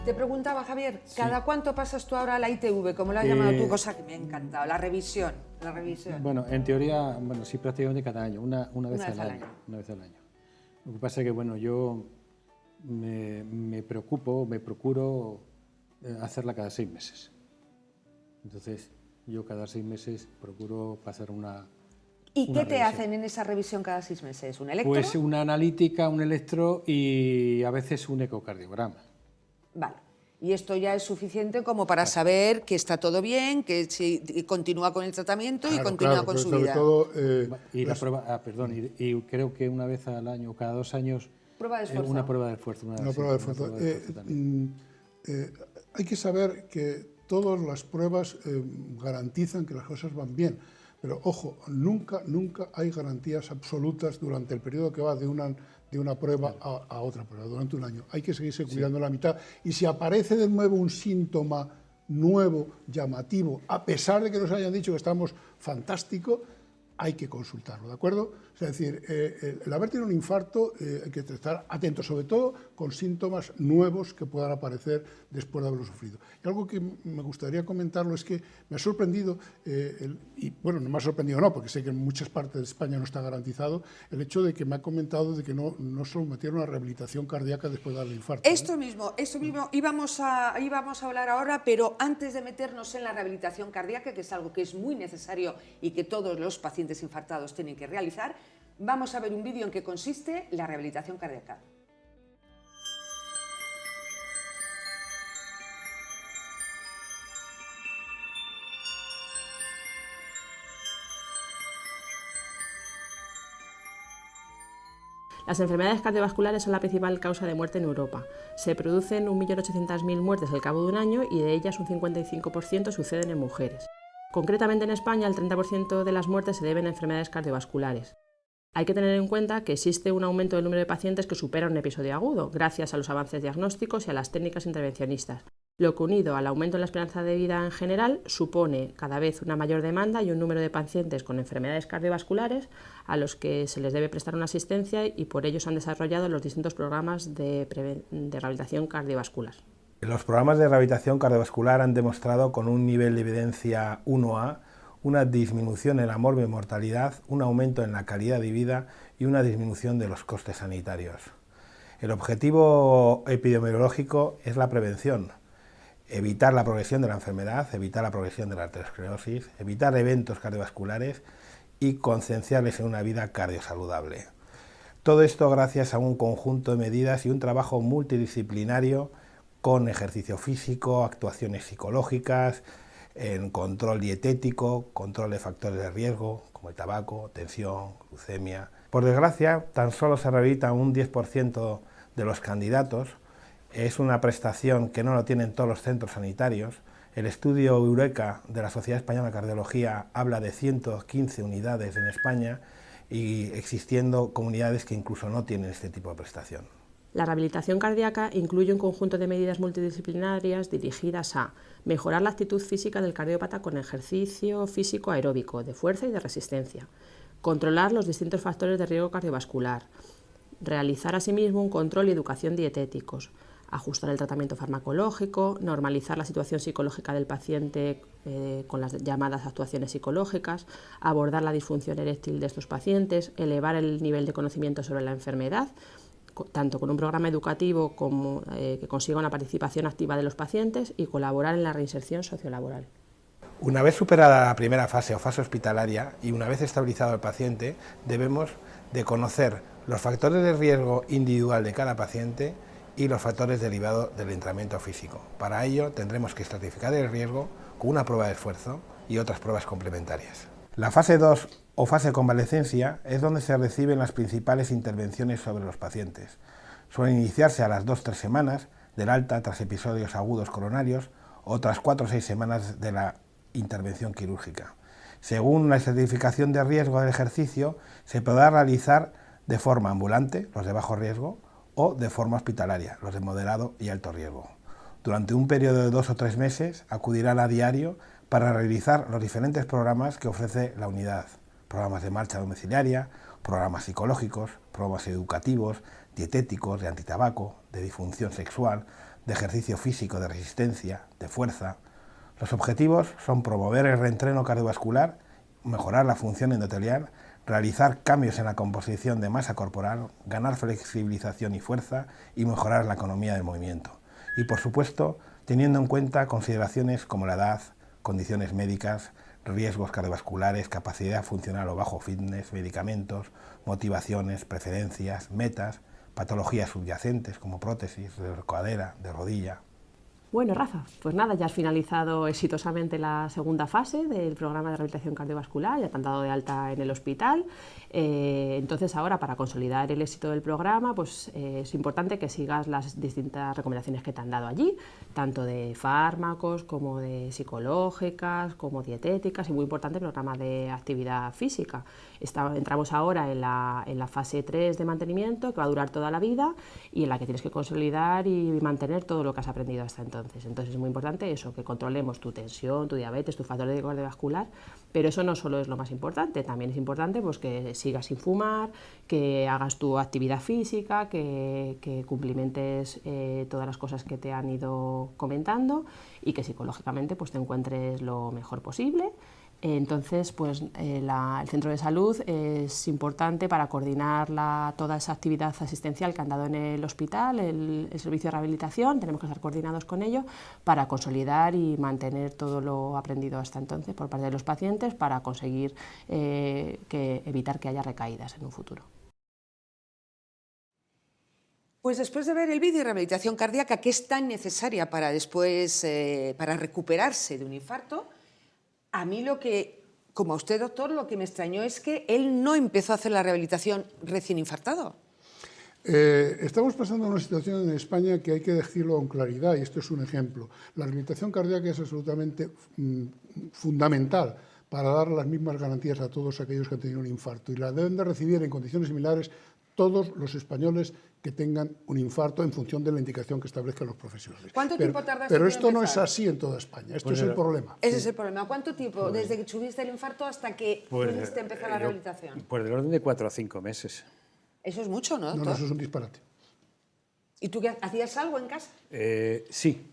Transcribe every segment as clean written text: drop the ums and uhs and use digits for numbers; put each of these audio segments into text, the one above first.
Te preguntaba, Javier, ¿cada cuánto pasas tú ahora a la ITV, como lo has llamado tú, cosa que me ha encantado, la revisión? Bueno, en teoría, sí, prácticamente cada año, una vez al año. Lo que pasa es que, bueno, yo me procuro hacerla cada 6 meses. Entonces, yo cada 6 meses procuro pasar una ¿Y qué te revisión. hacen en esa revisión cada 6 meses? ¿Un electro? Pues una analítica, un electro y a veces un ecocardiograma. Vale. Y esto ya es suficiente como para saber que está todo bien, que continúa con el tratamiento y continúa con su vida. Todo, y la prueba, y creo que una vez al año, cada 2 años, prueba de esfuerzo. una prueba de esfuerzo. Una prueba de esfuerzo. Hay que saber que todas las pruebas garantizan que las cosas van bien, pero ojo, nunca hay garantías absolutas durante el periodo que va de una prueba a otra prueba, durante un año. Hay que seguirse cuidando la mitad, y si aparece de nuevo un síntoma nuevo, llamativo, a pesar de que nos hayan dicho que estamos fantásticos, hay que consultarlo, ¿de acuerdo? Es decir, el haber tenido un infarto hay que estar atentos, sobre todo con síntomas nuevos que puedan aparecer después de haberlo sufrido. Y algo que me gustaría comentarlo es que me ha sorprendido, y bueno, no me ha sorprendido porque sé que en muchas partes de España no está garantizado, el hecho de que me ha comentado de que no sometieron a rehabilitación cardíaca después de darle infarto. Esto mismo íbamos a hablar ahora, pero antes de meternos en la rehabilitación cardíaca, que es algo que es muy necesario y que todos los pacientes infartados tienen que realizar, vamos a ver un vídeo en que consiste la rehabilitación cardíaca. Las enfermedades cardiovasculares son la principal causa de muerte en Europa. Se producen 1.800.000 muertes al cabo de un año y de ellas un 55% suceden en mujeres. Concretamente en España, el 30% de las muertes se deben a enfermedades cardiovasculares. Hay que tener en cuenta que existe un aumento del número de pacientes que superan un episodio agudo, gracias a los avances diagnósticos y a las técnicas intervencionistas, lo que, unido al aumento en la esperanza de vida en general, supone cada vez una mayor demanda y un número de pacientes con enfermedades cardiovasculares a los que se les debe prestar una asistencia, y por ello se han desarrollado los distintos programas de rehabilitación cardiovascular. Los programas de rehabilitación cardiovascular han demostrado con un nivel de evidencia 1A una disminución en la mortalidad, un aumento en la calidad de vida y una disminución de los costes sanitarios. El objetivo epidemiológico es la prevención, evitar la progresión de la enfermedad, evitar la progresión de la arteriosclerosis, evitar eventos cardiovasculares y concienciarles en una vida cardiosaludable. Todo esto gracias a un conjunto de medidas y un trabajo multidisciplinario con ejercicio físico, actuaciones psicológicas, en control dietético, control de factores de riesgo como el tabaco, tensión, glucemia. Por desgracia, tan solo se rehabilita un 10% de los candidatos. Es una prestación que no lo tienen todos los centros sanitarios. El estudio Eureka de la Sociedad Española de Cardiología habla de 115 unidades en España, y existiendo comunidades que incluso no tienen este tipo de prestación. La rehabilitación cardíaca incluye un conjunto de medidas multidisciplinarias dirigidas a mejorar la actitud física del cardiópata con ejercicio físico aeróbico, de fuerza y de resistencia, controlar los distintos factores de riesgo cardiovascular, realizar asimismo un control y educación dietéticos, ajustar el tratamiento farmacológico, normalizar la situación psicológica del paciente con las llamadas actuaciones psicológicas, abordar la disfunción eréctil de estos pacientes, elevar el nivel de conocimiento sobre la enfermedad, tanto con un programa educativo como que consiga una participación activa de los pacientes, y colaborar en la reinserción sociolaboral. Una vez superada la primera fase o fase hospitalaria y una vez estabilizado el paciente, debemos de conocer los factores de riesgo individual de cada paciente y los factores derivados del entrenamiento físico. Para ello tendremos que estratificar el riesgo con una prueba de esfuerzo y otras pruebas complementarias. La fase 2 o fase de convalecencia es donde se reciben las principales intervenciones sobre los pacientes. Suelen iniciarse a las 2-3 semanas del alta tras episodios agudos coronarios o tras 4 o 6 semanas de la intervención quirúrgica. Según la estratificación de riesgo del ejercicio, se podrá realizar de forma ambulante, los de bajo riesgo, o de forma hospitalaria, los de moderado y alto riesgo. Durante un periodo de 2 o 3 meses acudirán a diario para realizar los diferentes programas que ofrece la unidad, programas de marcha domiciliaria, programas psicológicos, programas educativos, dietéticos, de antitabaco, de disfunción sexual, de ejercicio físico, de resistencia, de fuerza. Los objetivos son promover el reentreno cardiovascular, mejorar la función endotelial, realizar cambios en la composición de masa corporal, ganar flexibilización y fuerza y mejorar la economía del movimiento. Y por supuesto, teniendo en cuenta consideraciones como la edad, condiciones médicas, riesgos cardiovasculares, capacidad funcional o bajo fitness, medicamentos, motivaciones, preferencias, metas, patologías subyacentes como prótesis de cadera, de rodilla. Bueno, Rafa, pues nada, ya has finalizado exitosamente la segunda fase del programa de rehabilitación cardiovascular, ya te han dado de alta en el hospital. Entonces ahora, para consolidar el éxito del programa, pues es importante que sigas las distintas recomendaciones que te han dado allí, tanto de fármacos como de psicológicas, como dietéticas, y muy importante el programa de actividad física. Entramos ahora en la fase 3 de mantenimiento, que va a durar toda la vida y en la que tienes que consolidar y mantener todo lo que has aprendido hasta entonces. Entonces es muy importante eso, que controlemos tu tensión, tu diabetes, tu factor cardiovascular, pero eso no solo es lo más importante, también es importante pues, que sigas sin fumar, que hagas tu actividad física, que cumplimentes todas las cosas que te han ido comentando y que psicológicamente pues, te encuentres lo mejor posible. Entonces, pues, el centro de salud es importante para coordinar toda esa actividad asistencial que han dado en el hospital, el servicio de rehabilitación. Tenemos que estar coordinados con ello para consolidar y mantener todo lo aprendido hasta entonces por parte de los pacientes para conseguir evitar que haya recaídas en un futuro. Pues después de ver el vídeo de rehabilitación cardíaca, que es tan necesaria para después, para recuperarse de un infarto, a mí como a usted, doctor, lo que me extrañó es que él no empezó a hacer la rehabilitación recién infartado. Estamos pasando una situación en España que hay que decirlo con claridad, y esto es un ejemplo. La rehabilitación cardíaca es absolutamente fundamental para dar las mismas garantías a todos aquellos que han tenido un infarto, y la deben de recibir en condiciones similares todos los españoles que tengan un infarto en función de la indicación que establezcan los profesionales. ¿Cuánto tiempo tardaste Pero en esto no es empezar? así en toda España, esto es el problema. Ese es el problema. ¿Cuánto tiempo desde que tuviste el infarto hasta que pudiste empezar la rehabilitación? Pues del orden de 4 a 5 meses. Eso es mucho, ¿no, doctor? No, eso es un disparate. ¿Y tú hacías algo en casa? Sí,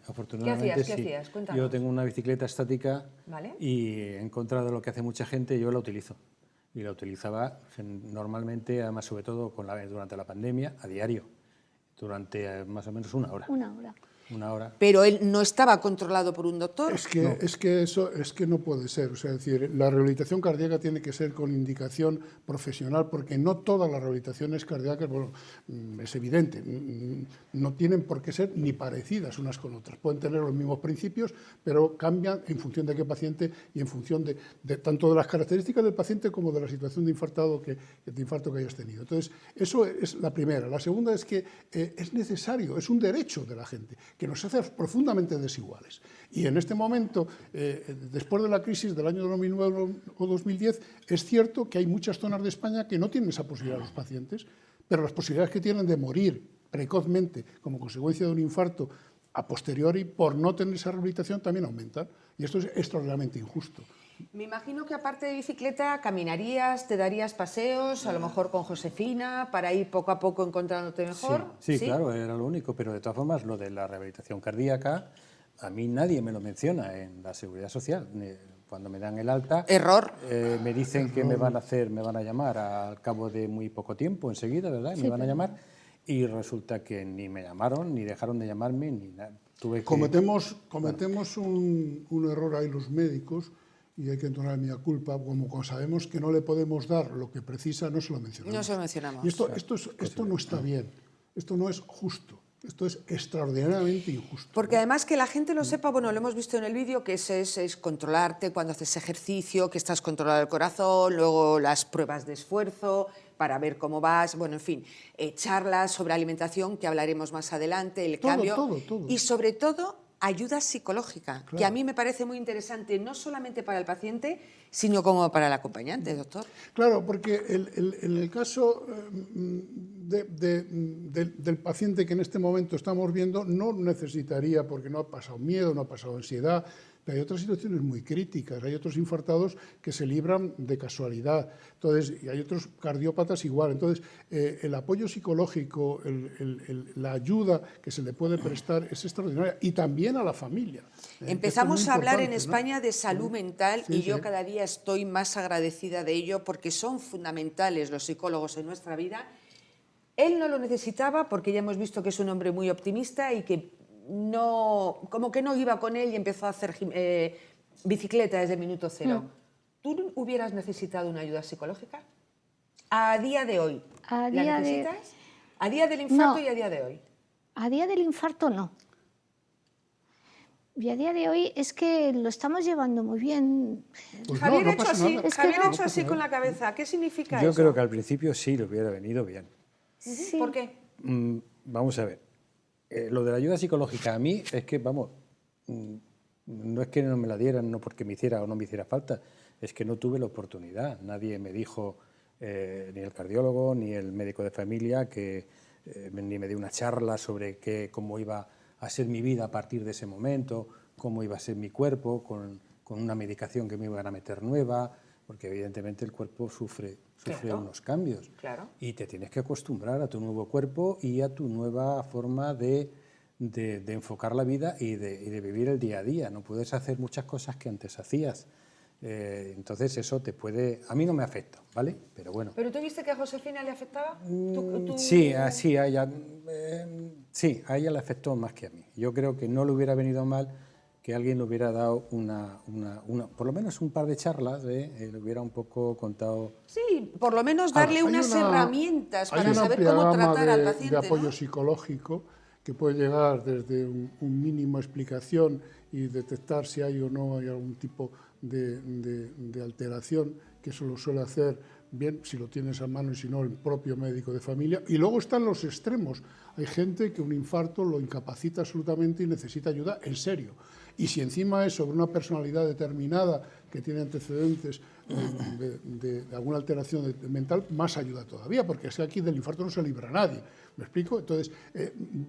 afortunadamente ¿Qué hacías? Cuéntanos. Yo tengo una bicicleta estática, ¿Vale? y en contra de lo que hace mucha gente, yo la utilizo. Y la utilizaba normalmente, además sobre todo durante la pandemia, a diario, durante más o menos una hora. Una hora. Pero él no estaba controlado por un doctor. Es que no puede ser. O sea, es decir, la rehabilitación cardíaca tiene que ser con indicación profesional, porque no todas las rehabilitaciones cardíacas, bueno, es evidente, no tienen por qué ser ni parecidas unas con otras. Pueden tener los mismos principios, pero cambian en función de qué paciente y en función de tanto de las características del paciente como de la situación de infarto que hayas tenido. Entonces, eso es la primera. La segunda es que es necesario, es un derecho de la gente, que nos hace profundamente desiguales. Y en este momento, después de la crisis del año 2009 o 2010, es cierto que hay muchas zonas de España que no tienen esa posibilidad los pacientes, pero las posibilidades que tienen de morir precozmente como consecuencia de un infarto a posteriori por no tener esa rehabilitación también aumentan. Y esto es extraordinariamente injusto. Me imagino que aparte de bicicleta, caminarías, te darías paseos, a lo mejor con Josefina, para ir poco a poco encontrándote mejor. Sí, claro, era lo único, pero de todas formas lo de la rehabilitación cardíaca, a mí nadie me lo menciona en la Seguridad Social. Cuando me dan el alta, Error. Me dicen que me van a llamar al cabo de muy poco tiempo, enseguida, ¿verdad? Me van a llamar, y resulta que ni me llamaron, ni dejaron de llamarme, ni nada. Cometemos un error ahí los médicos, y hay que entonar mea culpa, como sabemos que no le podemos dar lo que precisa, no se lo mencionamos. No se lo mencionamos. Y esto no está bien, esto no es justo, esto es extraordinariamente injusto. Porque además que la gente lo sepa, bueno, lo hemos visto en el vídeo, que es controlarte cuando haces ejercicio, que estás controlado el corazón, luego las pruebas de esfuerzo para ver cómo vas, bueno, en fin, charlas sobre alimentación, que hablaremos más adelante, el cambio. Todo. Y sobre todo, ayuda psicológica, Claro. que a mí me parece muy interesante, no solamente para el paciente, sino como para el acompañante, doctor. Claro, porque en el caso del paciente que en este momento estamos viendo, no necesitaría, porque no ha pasado miedo, no ha pasado ansiedad, pero hay otras situaciones muy críticas, hay otros infartados que se libran de casualidad, entonces, y hay otros cardiópatas igual. Entonces, el apoyo psicológico, la ayuda que se le puede prestar es extraordinaria, y también a la familia. Empezamos a hablar en España ¿no? de salud mental, Sí, y yo sí. cada día estoy más agradecida de ello, porque son fundamentales los psicólogos en nuestra vida. Él no lo necesitaba porque ya hemos visto que es un hombre muy optimista y que no, como que no iba con él y empezó a hacer bicicleta desde el minuto cero. ¿Tú hubieras necesitado una ayuda psicológica? A día de hoy. A ¿La día necesitas? A día del infarto No. y a día de hoy. A día del infarto no. Y a día de hoy es que lo estamos llevando muy bien. Pues Javier no ha hecho pasa así, nada. Es que Javier ha no. hecho así con la cabeza. ¿Qué significa Yo eso? creo que al principio sí le hubiera venido bien. Sí. ¿Por qué? Vamos a ver. Lo de la ayuda psicológica a mí es que, vamos, no es que no me la dieran, no porque me hiciera o no me hiciera falta, es que no tuve la oportunidad. Nadie me dijo, ni el cardiólogo, ni el médico de familia, ni me dio una charla sobre cómo iba a ser mi vida a partir de ese momento, cómo iba a ser mi cuerpo, con una medicación que me iban a meter nueva, porque evidentemente el cuerpo sufre Claro. unos cambios. Claro. Y te tienes que acostumbrar a tu nuevo cuerpo y a tu nueva forma de enfocar la vida y de vivir el día a día. No puedes hacer muchas cosas que antes hacías. Entonces eso te puede... A mí no me afecta, ¿vale? Pero bueno. ¿Pero tú viste que a Josefina le afectaba? Sí, a ella le afectó más que a mí. Yo creo que no le hubiera venido mal que alguien le hubiera dado por lo menos un par de charlas, le hubiera un poco contado... Sí, por lo menos darle Hay unas herramientas hay para una saber amplia cómo gama tratar al de paciente, apoyo ¿no? psicológico que puede llegar desde un mínimo explicación y detectar si hay o no hay algún tipo de alteración, que eso lo suele hacer bien si lo tienes a mano y si no el propio médico de familia. Y luego están los extremos. Hay gente que un infarto lo incapacita absolutamente y necesita ayuda en serio. Y si encima es sobre una personalidad determinada que tiene antecedentes de alguna alteración mental, más ayuda todavía, porque es que aquí del infarto no se libra nadie. ¿Me explico? Entonces,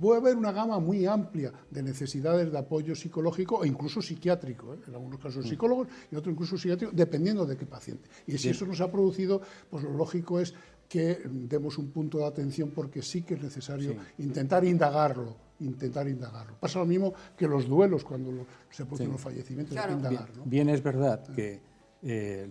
puede haber una gama muy amplia de necesidades de apoyo psicológico e incluso psiquiátrico, en algunos casos psicólogos y en otros incluso psiquiátrico, dependiendo de qué paciente. Y si eso nos ha producido, pues lo lógico es que demos un punto de atención, porque sí que es necesario intentar indagarlo. Pasa lo mismo que los duelos cuando se producen los fallecimientos, Claro. hay que indagar, ¿no? Bien, es verdad que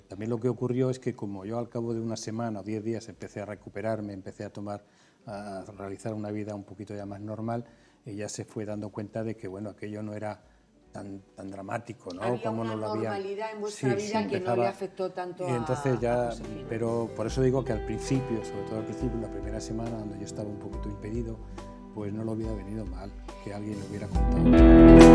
también lo que ocurrió es que como yo al cabo de una semana o 10 días empecé a recuperarme, empecé a realizar una vida un poquito ya más normal, ella se fue dando cuenta de que bueno, aquello no era tan dramático, ¿no? Había Como una no lo había... normalidad en vuestra vida que no le afectó tanto y entonces a Josefina. pero por eso digo que al principio, sobre todo al principio, la primera semana donde yo estaba un poquito impedido, pues no lo hubiera venido mal que alguien lo hubiera contado.